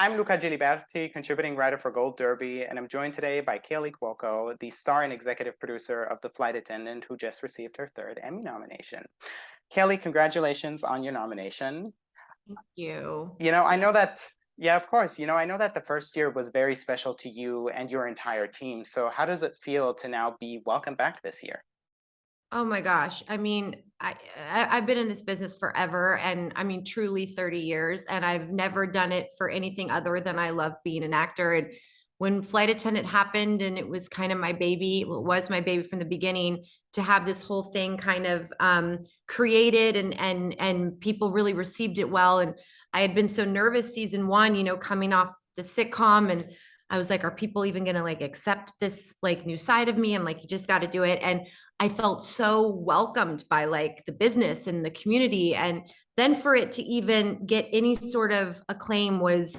I'm Luca Giliberti, contributing writer for Gold Derby, and I'm joined today by Kaley Cuoco, the star and executive producer of The Flight Attendant, who just received her third Emmy nomination. Kaley, congratulations on your nomination. Thank you. I know that, yeah, of course. I know that the first year was very special to you and your entire team. So how does it feel to now be welcome back this year? Oh my gosh. I mean, I've been in this business forever, and I mean truly 30 years, and I've never done it for anything other than I love being an actor. And when Flight Attendant happened, and it was kind of my baby, well, it was my baby from the beginning, to have this whole thing kind of created and people really received it well. And I had been so nervous season one, coming off the sitcom, and I was like, are people even gonna like accept this like new side of me? I'm like, you just got to do it. And I felt so welcomed by like the business and the community. And then for it to even get any sort of acclaim was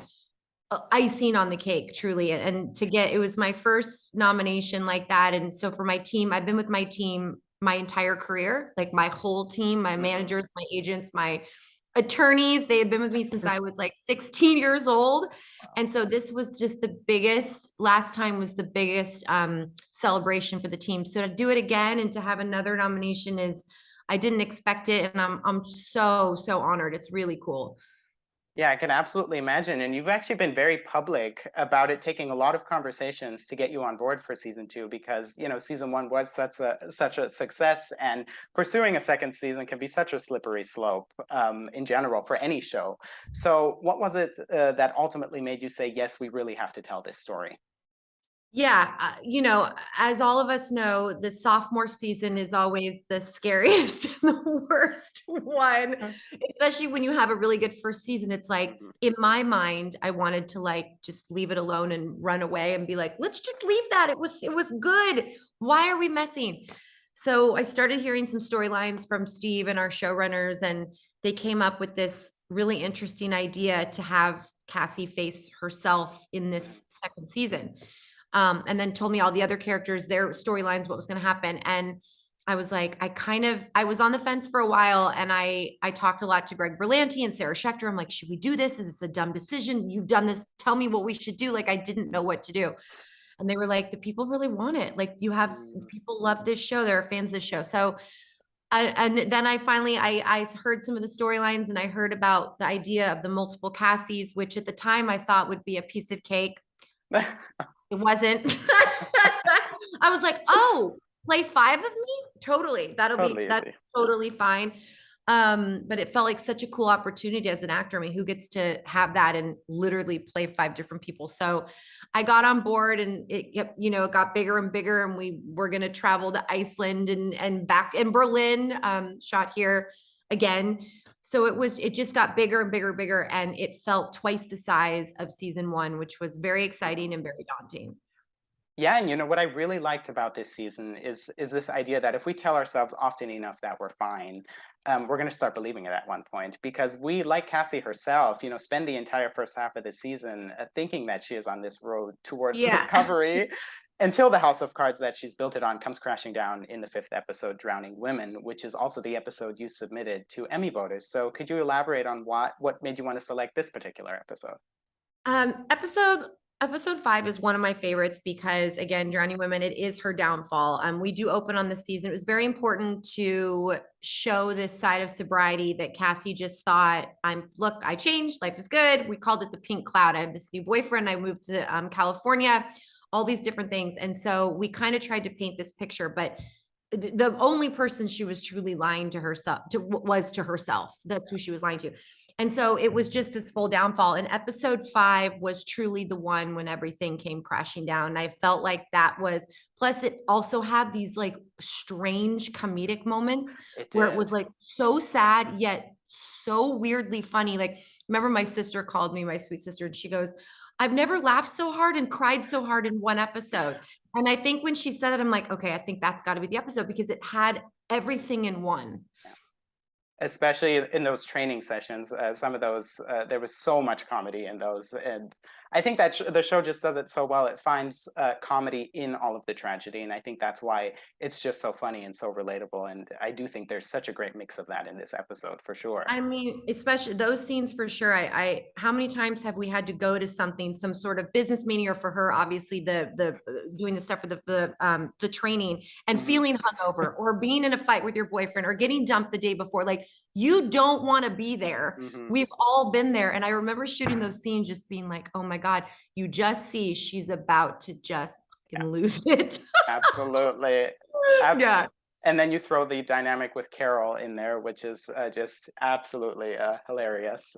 icing on the cake, truly. And to get, it was my first nomination like that. And so for my team, I've been with my team my entire career, like my whole team, my managers, my agents, my attorneys. They had been with me since I was like 16 years old. And so this was just the biggest, last time was the biggest celebration for the team. So to do it again and to have another nomination is, I didn't expect it. And I'm so, so honored. It's really cool. Yeah, I can absolutely imagine. And you've actually been very public about it, taking a lot of conversations to get you on board for season two, because season one was such a success, and pursuing a second season can be such a slippery slope in general for any show. So, what was it that ultimately made you say, "Yes, we really have to tell this story"? Yeah, as all of us know, the sophomore season is always the scariest and the worst one, especially when you have a really good first season. It's like, Mhm. in my mind, I wanted to like just leave it alone and run away and be like, let's just leave that. It was good. Why are we messing? So I started hearing some storylines from Steve and our showrunners, and they came up with this really interesting idea to have Cassie face herself in this second season. And then told me all the other characters, their storylines, what was going to happen. And I was like, I was on the fence for a while, and I talked a lot to Greg Berlanti and Sarah Schechter. I'm like, should we do this? Is this a dumb decision? You've done this. Tell me what we should do. Like, I didn't know what to do. And they were like, the people really want it. Like, you have Mm. people love this show. There are fans of this show. So and then I finally I heard some of the storylines, and I heard about the idea of the multiple Cassies, which at the time I thought would be a piece of cake. It wasn't. I was like, oh, play five of me? Totally. Totally That's easy. totally fine. But it felt like such a cool opportunity as an actor. I mean, who gets to have that and literally play five different people? So I got on board, and it got bigger and bigger, and we were going to travel to Iceland and back in Berlin, shot here again. So it just got bigger and bigger and bigger, and it felt twice the size of season one, which was very exciting and very daunting. Yeah, and what I really liked about this season is this idea that if we tell ourselves often enough that we're fine, we're going to start believing it at one point. Because we, like Cassie herself, spend the entire first half of the season thinking that she is on this road toward Yeah. recovery, until the house of cards that she's built it on comes crashing down in the fifth episode, "Drowning Women," which is also the episode you submitted to Emmy voters. So, could you elaborate on what made you want to select this particular episode? Um, episode episode 5 is one of my favorites because, again, Drowning Women, it is her downfall. We do open on the season. It was very important to show this side of sobriety that Cassie just thought, look, I changed, life is good. We called it the pink cloud. I have this new boyfriend. I moved to California, all these different things. And so we kind of tried to paint this picture, but the only person she was truly lying to herself was to herself. That's who she was lying to. And so it was just this full downfall. And episode 5 was truly the one when everything came crashing down. And I felt like that was, plus it also had these like strange comedic moments It where it did. was like so sad, yet so weirdly funny. Like, remember my sister called me, my sweet sister, and she goes, I've never laughed so hard and cried so hard in one episode. And I think when she said it, I'm like, okay, I think that's got to be the episode because it had everything in one. Especially in those training sessions, some of those, there was so much comedy in those. And I think that the show just does it so well. It finds comedy in all of the tragedy, and I think that's why it's just so funny and so relatable. And I do think there's such a great mix of that in this episode for sure. I mean, especially those scenes for sure. How many times have we had to go to something, some sort of business meeting, or for her, obviously the doing the stuff for the training and feeling hungover, or being in a fight with your boyfriend, or getting dumped the day before. Like, you don't want to be there. We've all been there. And I remember shooting those scenes, just being like, oh my God, you just see she's about to just lose it. Absolutely. Yeah. And then you throw the dynamic with Carol in there, which is just absolutely hilarious.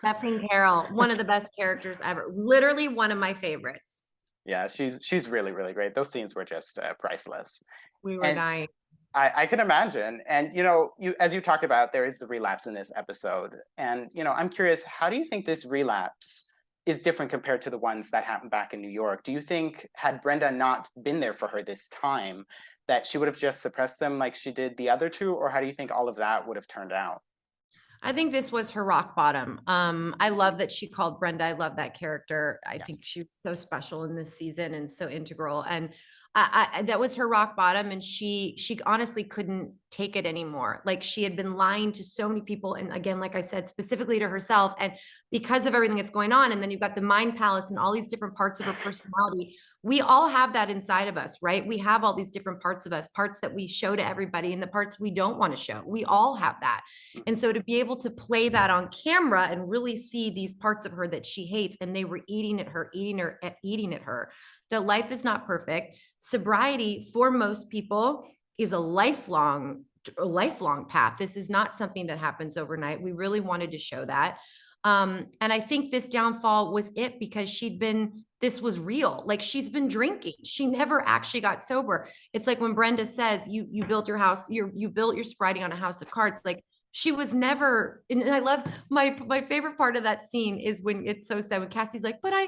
Effing Carol, one of the best characters ever. Literally one of my favorites. Yeah, she's really, really great. Those scenes were just priceless. We were And dying. I can imagine. And you know, as you talked about, there is the relapse in this episode. And you know, I'm curious, how do you think this relapse is different compared to the ones that happened back in New York? Do you think had Brenda not been there for her this time, that she would have just suppressed them like she did the other two, or how do you think all of that would have turned out? I think this was her rock bottom. I love that she called Brenda. I love that character. I think she was so special in this season and so integral. And that was her rock bottom. And she honestly couldn't take it anymore. Like, she had been lying to so many people. And again, like I said, specifically to herself. And because of everything that's going on, and then you've got the mind palace and all these different parts of her personality. We all have that inside of us, right? We have all these different parts of us, parts that we show to everybody and the parts we don't want to show. We all have that. And so to be able to play that on camera and really see these parts of her that she hates, and they were eating at her, that life is not perfect. Sobriety for most people is a lifelong path. This is not something that happens overnight. We really wanted to show that. And I think this downfall was it, because this was real. Like, she's been drinking. She never actually got sober. It's like when Brenda says, you built your house, you built your sobriety on a house of cards. Like, she was never, and I love my favorite part of that scene is when it's so sad when Cassie's like, but I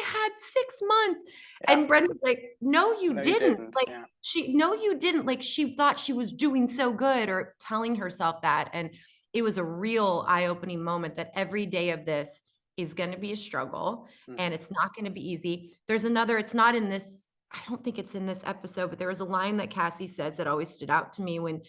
had 6 months. And Brenda's like, no, you didn't. Like, no, you didn't. Like, she thought she was doing so good, or telling herself that. And it was a real eye-opening moment that every day of this is going to be a struggle, and it's not going to be easy. It's not in this, I don't think it's in this episode, but there was a line that Cassie says that always stood out to me when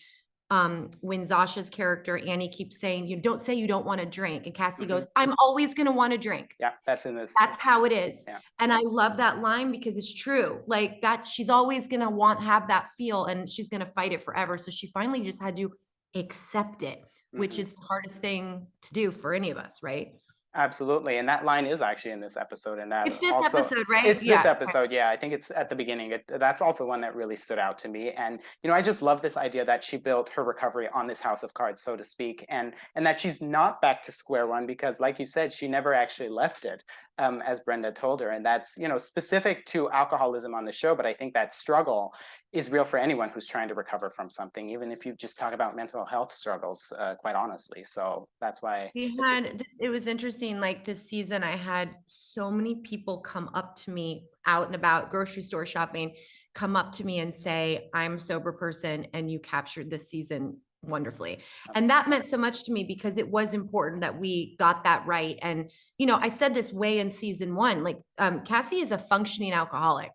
Zasha's character, Annie, keeps saying, you don't say you don't want to drink. And Cassie goes, I'm always going to want to drink. Yeah, that's in this. That's how it is. Yeah. And I love that line, because it's true. Like, that she's always going to have that feel, and she's going to fight it forever. So she finally just had to accept it, which is the hardest thing to do for any of us, right? Absolutely. And that line is actually in this episode. And that it's this episode, right? It's this episode. Yeah. I think it's at the beginning. That's also one that really stood out to me. And, you know, I just love this idea that she built her recovery on this house of cards, so to speak, and that she's not back to square one, because like you said, she never actually left it, as Brenda told her. And that's, you know, specific to alcoholism on the show. But I think that struggle is real for anyone who's trying to recover from something, even if you just talk about mental health struggles, quite honestly. So that's why it was interesting. Like, this season, I had so many people come up to me out and about, grocery store shopping, come up to me and say, I'm a sober person, and you captured this season wonderfully. And that meant so much to me, because it was important that we got that right. And, you know, I said this way in season 1, like, Cassie is a functioning alcoholic.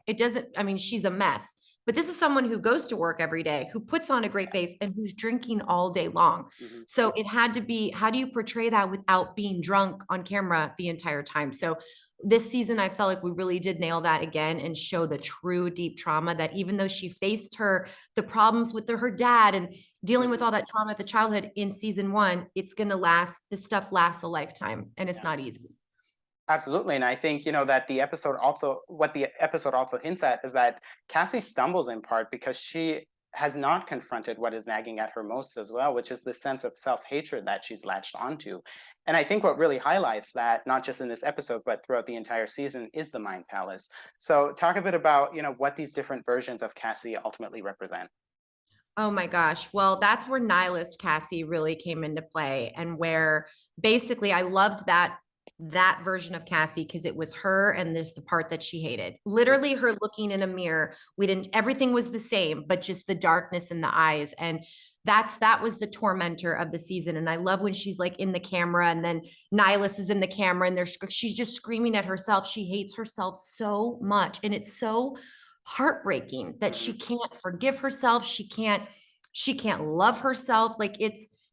She's a mess. But this is someone who goes to work every day, who puts on a great face, and who's drinking all day long. So it had to be, how do you portray that without being drunk on camera the entire time? So this season, I felt like we really did nail that again, and show the true deep trauma, that even though she faced the problems with her dad and dealing with all that trauma at the childhood in season 1, it's going to last. This stuff lasts a lifetime, and it's not easy. Absolutely. And I think, you know, that what the episode also hints at is that Cassie stumbles in part because she has not confronted what is nagging at her most as well, which is the sense of self-hatred that she's latched onto. And I think what really highlights that, not just in this episode, but throughout the entire season, is the Mind Palace. So talk a bit about, you know, what these different versions of Cassie ultimately represent. Oh my gosh. Well, that's where nihilist Cassie really came into play, and where basically I loved that version of Cassie, because it was her, and this the part that she hated. Literally her looking in a mirror. Everything was the same, but just the darkness in the eyes. And that was the tormentor of the season. And I love when she's like in the camera and then Nihilus is in the camera and she's just screaming at herself. She hates herself so much. And it's so heartbreaking that she can't forgive herself. She can't love herself. Like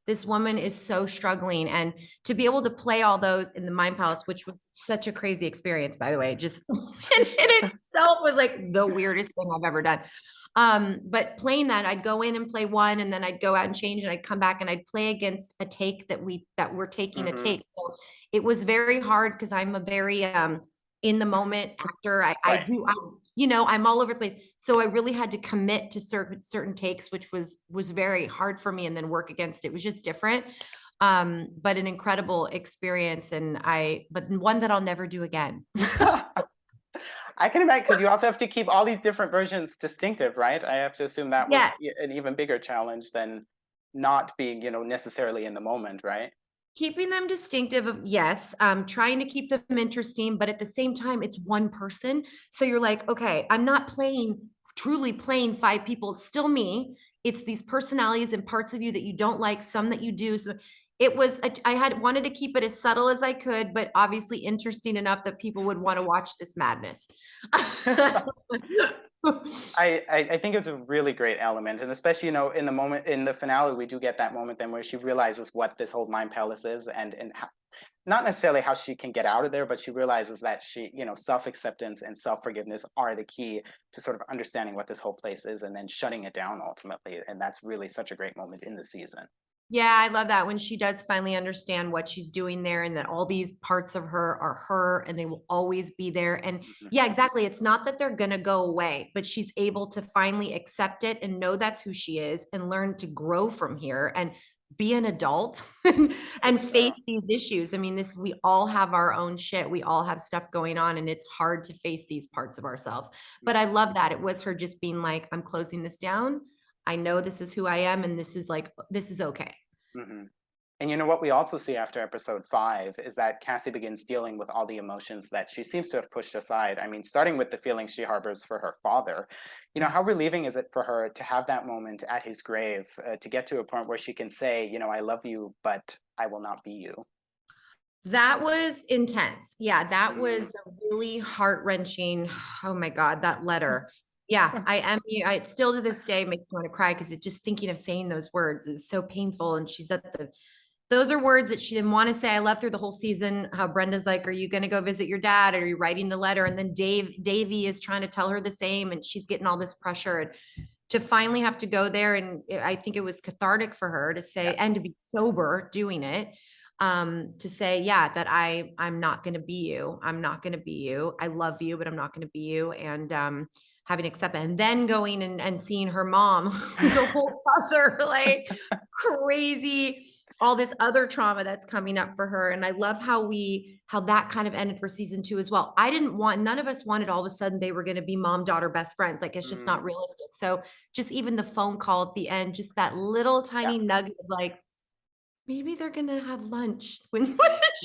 this woman is so struggling. And to be able to play all those in the Mind Palace, which was such a crazy experience, by the way, just in itself was like the weirdest thing I've ever done. But playing that, I'd go in and play one, and then I'd go out and change, and I'd come back and I'd play against a take that we're taking a take. So it was very hard because I'm a very in the moment actor. I'm all over the place. So I really had to commit to certain takes, which was very hard for me, and then work against it. It was just different. But an incredible experience, but one that I'll never do again. I can imagine, because you also have to keep all these different versions distinctive, right? I have to assume that was an even bigger challenge than not being, necessarily in the moment, right? Keeping them distinctive, yes. Trying to keep them interesting, but at the same time, it's one person. So you're like, okay, I'm not truly playing 5 people. It's still me. It's these personalities and parts of you that you don't like, some that you do. So it was, I had wanted to keep it as subtle as I could, but obviously interesting enough that people would want to watch this madness. I think it's a really great element, and especially in the moment in the finale, we do get that moment then where she realizes what this whole Mind Palace is, and not necessarily how she can get out of there, but she realizes that self-acceptance and self-forgiveness are the key to sort of understanding what this whole place is, and then shutting it down ultimately. And that's really such a great moment in the season. Yeah, I love that when she does finally understand what she's doing there, and that all these parts of her are her and they will always be there. And yeah, exactly. It's not that they're going to go away, but she's able to finally accept it and know that's who she is and learn to grow from here and be an adult and face these issues. I mean, we all have our own shit. We all have stuff going on, and it's hard to face these parts of ourselves. But I love that it was her just being like, I'm closing this down. I know this is who I am, and this is okay. And what we also see after episode 5 is that Cassie begins dealing with all the emotions that she seems to have pushed aside. I mean, starting with the feelings she harbors for her father. How relieving is it for her to have that moment at his grave, to get to a point where she can say, I love you, but I will not be you. That was intense. Yeah, that was really heart-wrenching. Oh my God, that letter. Yeah, I still to this day makes me want to cry, because just thinking of saying those words is so painful. And she's those are words that she didn't want to say. I love through the whole season how Brenda's like, are you going to go visit your dad? Or are you writing the letter? And then Davy is trying to tell her the same, and she's getting all this pressure. And to finally have to go there, and I think it was cathartic for her to say, and to be sober doing it, to say, yeah, that I'm not going to be you. I'm not going to be you. I love you, but I'm not going to be you. And having accepted, and then going and seeing her mom, who's a whole other like crazy, all this other trauma that's coming up for her. And I love how that kind of ended for season 2 as well. None of us wanted all of a sudden they were going to be mom, daughter, best friends. Like, it's just not realistic. So just even the phone call at the end, just that little tiny nugget of like, maybe they're going to have lunch when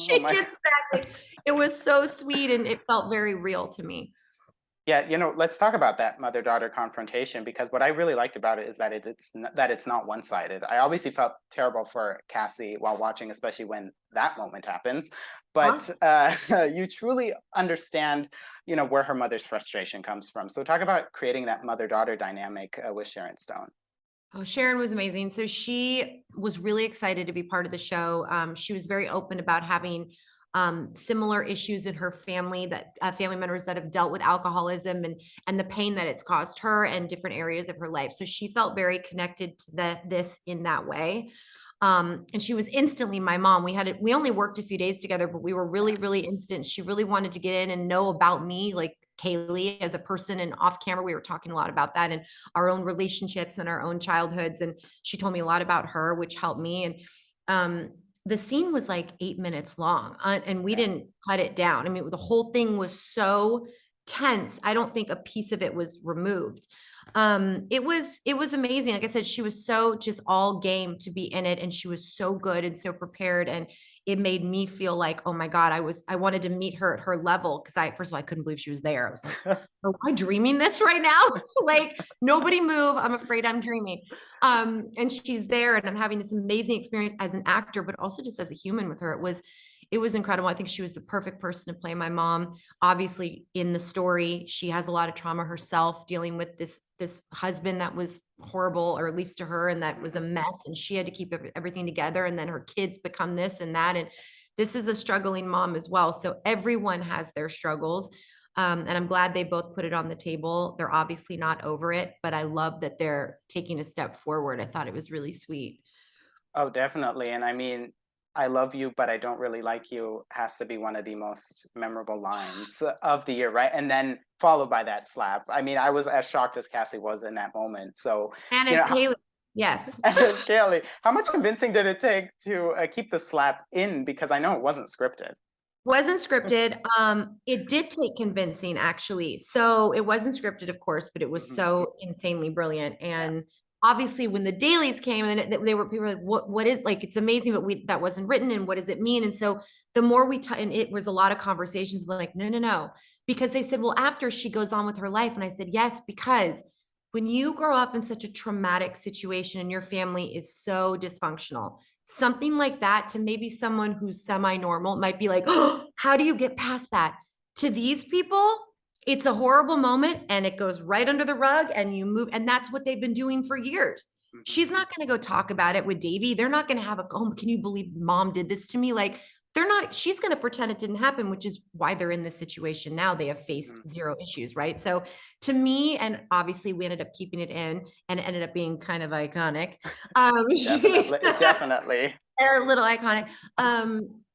she gets back. It was so sweet, and it felt very real to me. Yeah, let's talk about that mother-daughter confrontation, because what I really liked about it is that it's not one-sided. I obviously felt terrible for Cassie while watching, especially when that moment happens. But you truly understand, where her mother's frustration comes from. So talk about creating that mother-daughter dynamic with Sharon Stone. Oh, Sharon was amazing. So she was really excited to be part of the show. She was very open about having similar issues in her family, that family members that have dealt with alcoholism and the pain that it's caused her and different areas of her life. So she felt very connected to this in that way. And she was instantly my mom. We only worked a few days together, but we were really, really instant. She really wanted to get in and know about me, like Kaleys as a person, and off camera, we were talking a lot about that and our own relationships and our own childhoods. And she told me a lot about her, which helped me. And, the scene was like 8 minutes long, and we didn't cut it down. I mean, the whole thing was so tense. I don't think a piece of it was removed. It was amazing. Like I said, she was so just all game to be in it, and she was so good and so prepared, and it made me feel like, oh my God, I wanted to meet her at her level, because first of all, I couldn't believe she was there. I was like, am I dreaming this right now? Like, nobody move. I'm afraid I'm dreaming. And she's there, and I'm having this amazing experience as an actor, but also just as a human with her. It was incredible. I think she was the perfect person to play my mom. Obviously, in the story, she has a lot of trauma herself, dealing with this husband that was horrible, or at least to her, and that was a mess, and she had to keep everything together, and then her kids become this and that, and this is a struggling mom as well. So everyone has their struggles. And I'm glad they both put it on the table. They're obviously not over it, but I love that they're taking a step forward. I thought it was really sweet. Oh, definitely. And I mean, I love you, but I don't really like you has to be one of the most memorable lines of the year, right? And then followed by that slap. I mean, I was as shocked as Cassie was in that moment. So, And you as know, Kaley, yes. as Kaley, how much convincing did it take to keep the slap in? Because I know it wasn't scripted. Wasn't scripted. It did take convincing, actually. So it wasn't scripted, of course, but it was Hmm. so insanely brilliant. Yeah. And obviously, when the dailies came, and they were, people were like, what is, like, it's amazing, but that wasn't written, and what does it mean?" And so the more and it was a lot of conversations, like, no, no, no, because they said, well, after she goes on with her life, and I said, yes, because when you grow up in such a traumatic situation and your family is so dysfunctional, something like that, to maybe someone who's semi-normal, might be like, oh, how do you get past that? To these people, it's a horrible moment, and it goes right under the rug, and you move. And that's what they've been doing for years. Hmm. She's not going to go talk about it with Davy. They're not going to have a, oh, can you believe mom did this to me? Like, they're not, she's going to pretend it didn't happen, which is why they're in this situation now. They have faced zero issues, right? So to me, and obviously we ended up keeping it in, and it ended up being kind of iconic. She, Definitely, definitely. they're a little iconic.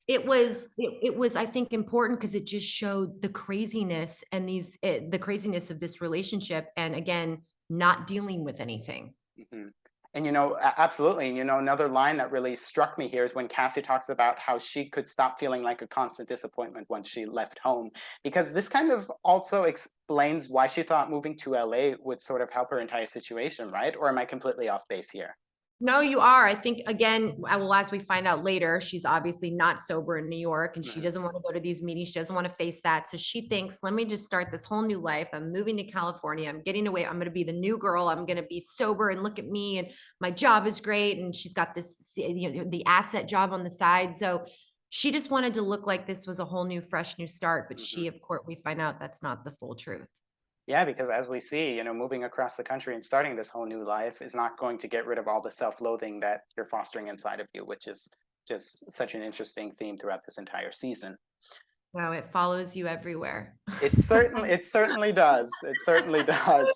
It was, I think, important, because it just showed the craziness, and the craziness of this relationship, and again, not dealing with anything. Mhm. And absolutely. And another line that really struck me here is when Cassie talks about how she could stop feeling like a constant disappointment once she left home, because this kind of also explains why she thought moving to LA would sort of help her entire situation, right? Or am I completely off base here? No, you are. I think, again, as we find out later, she's obviously not sober in New York, and she Mhm. doesn't want to go to these meetings. She doesn't want to face that. So she thinks, let me just start this whole new life. I'm moving to California. I'm getting away. I'm going to be the new girl. I'm going to be sober, and look at me. And my job is great. And she's got this, the asset job on the side. So she just wanted to look like this was a whole new, fresh new start. But Mhm. of course, we find out that's not the full truth. Yeah, because as we see, moving across the country and starting this whole new life is not going to get rid of all the self-loathing that you're fostering inside of you, which is just such an interesting theme throughout this entire season. Wow, it follows you everywhere. It certainly does. It certainly does.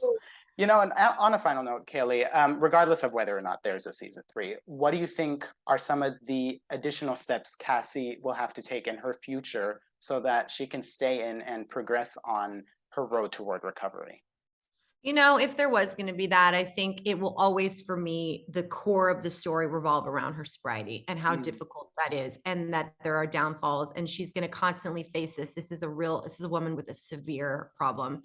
And on a final note, Kaley, regardless of whether or not there's a season three, what do you think are some of the additional steps Cassie will have to take in her future so that she can stay in and progress on her road toward recovery? If there was going to be that, I think it will always, for me, the core of the story revolve around her sobriety, and how Mm. difficult that is, and that there are downfalls, and she's going to constantly face this. This is a woman with a severe problem.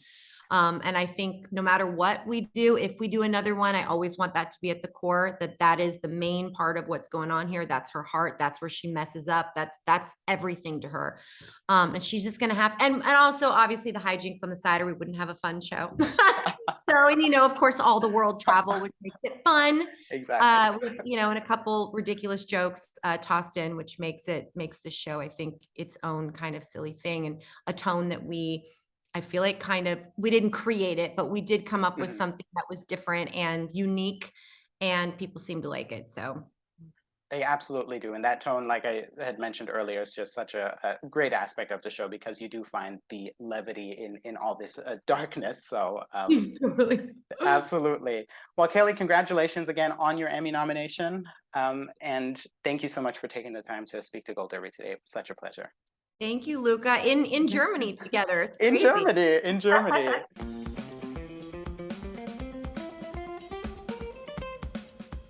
And I think no matter what we do, if we do another one, I always want that to be at the core, that is the main part of what's going on here. That's her heart. That's where she messes up. That's everything to her. And she's just going to have, and also obviously the hijinks on the side, or we wouldn't have a fun show. So, and of course, all the world travel, which makes it fun, Exactly. with, and a couple ridiculous jokes tossed in, which makes the show, I think, its own kind of silly thing, and a tone that I feel like, kind of, we didn't create it, but we did come up with Mhm. something that was different and unique, and people seem to like it. So They absolutely do. And that tone, like I had mentioned earlier, is just such a great aspect of the show because you do find the levity in all this darkness. So, totally. absolutely. Well, Kaley, congratulations again on your Emmy nomination. And thank you so much for taking the time to speak to Gold Derby today. It was such a pleasure. Thank you, Luca. In Germany together. It's In crazy. Germany, in Germany.